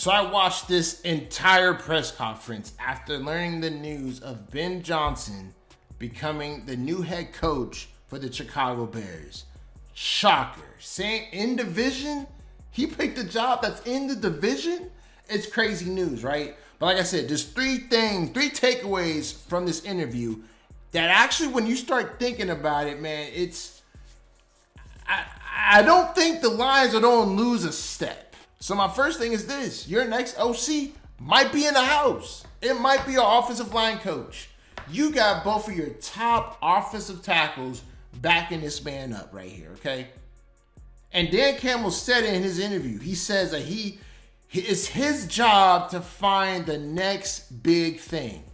So I watched this entire press conference after learning the news of Ben Johnson becoming the new head coach for the Chicago Bears. Shocker. Saying in division, he picked a job that's in the division. It's crazy news, right? But like I said, there's three takeaways from this interview that actually, when you start thinking about it, man, I don't think the Lions are going to lose a step. So my first thing is this: your next OC might be in the house. It might be an offensive line coach. You got both of your top offensive tackles backing this man up right here, okay? And Dan Campbell said in his interview, he says that it's his job to find the next big thing.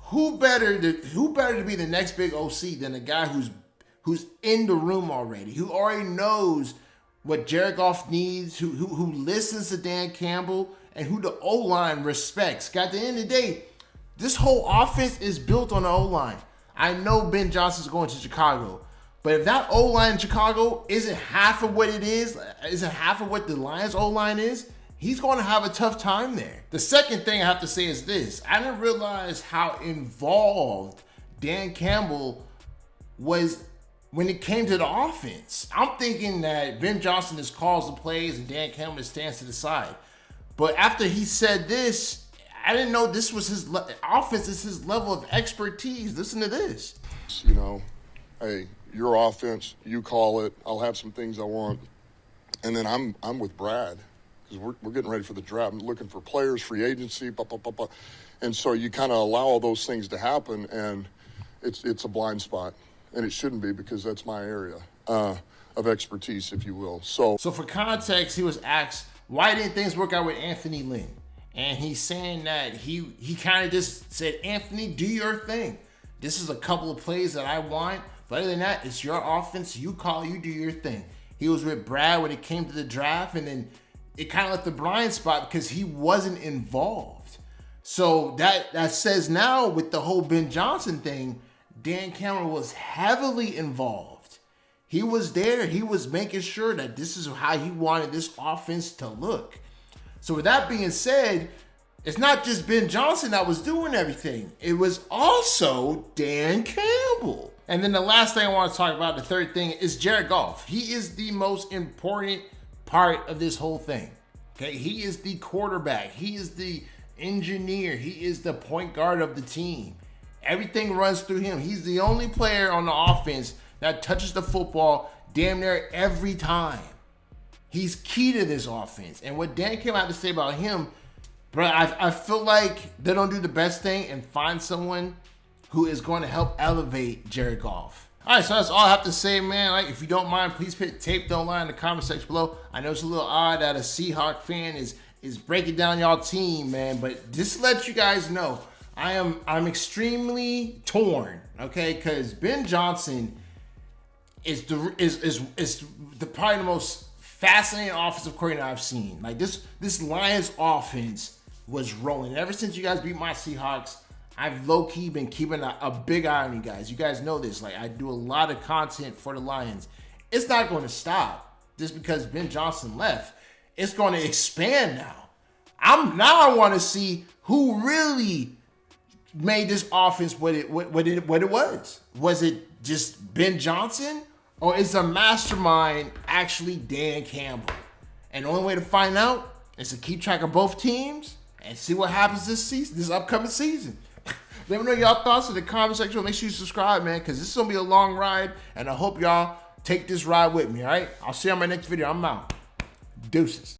Who better to be the next big OC than a guy who's in the room already, who already knows what Jared Goff needs, who listens to Dan Campbell, and who the O-line respects. At the end of the day, this whole offense is built on the O-line. I know Ben Johnson's going to Chicago, but if that O-line in Chicago isn't half of what it isn't half of what the Lions O-line is, he's going to have a tough time there. The second thing I have to say is this: I didn't realize how involved Dan Campbell was when it came to the offense. I'm thinking that Ben Johnson just calls the plays and Dan Campbell stands to the side. But after he said this, I didn't know this was his offense is his level of expertise. Listen to this. You know, hey, your offense, you call it. I'll have some things I want. And then I'm with Brad because we're getting ready for the draft. I'm looking for players, free agency, blah, blah, blah, blah. And so you kind of allow all those things to happen, and it's a blind spot. And it shouldn't be, because that's my area of expertise, if you will. So for context, he was asked, why didn't things work out with Anthony Lynn? And he's saying that he kind of just said, Anthony, do your thing. This is a couple of plays that I want. But other than that, it's your offense. You call, you do your thing. He was with Brad when it came to the draft, and then it kind of left the blind spot because he wasn't involved. So that says now with the whole Ben Johnson thing, Dan Campbell was heavily involved. He was there. He was making sure that this is how he wanted this offense to look. So with that being said, it's not just Ben Johnson that was doing everything. It was also Dan Campbell. And then the last thing I want to talk about, the third thing, is Jared Goff. He is the most important part of this whole thing. Okay, he is the quarterback. He is the engineer. He is the point guard of the team. Everything runs through him. He's the only player on the offense that touches the football damn near every time. He's key to this offense. And what Dan Campbell had to say about him, bro, I feel like they don't do the best thing and find someone who is going to help elevate Jared Goff. All right, so that's all I have to say, man. Like, if you don't mind, please put tape don't lie in the comment section below. I know it's a little odd that a Seahawk fan is breaking down y'all team, man, but just to let you guys know, I'm extremely torn, okay? Because Ben Johnson is probably the most fascinating offensive coordinator I've seen. Like this Lions offense was rolling ever since you guys beat my Seahawks. I've low-key been keeping a big eye on you guys. You guys know this. Like, I do a lot of content for the Lions. It's not going to stop just because Ben Johnson left. It's going to expand now. I want to see who really made this offense what it was. Was it just Ben Johnson, or is the mastermind actually Dan Campbell? And the only way to find out is to keep track of both teams and see what happens this upcoming season. Let me know y'all thoughts in the comment section. Make sure you subscribe, man, because this is gonna be a long ride, and I hope y'all take this ride with me. All right, I'll see you on my next video. I'm out. Deuces.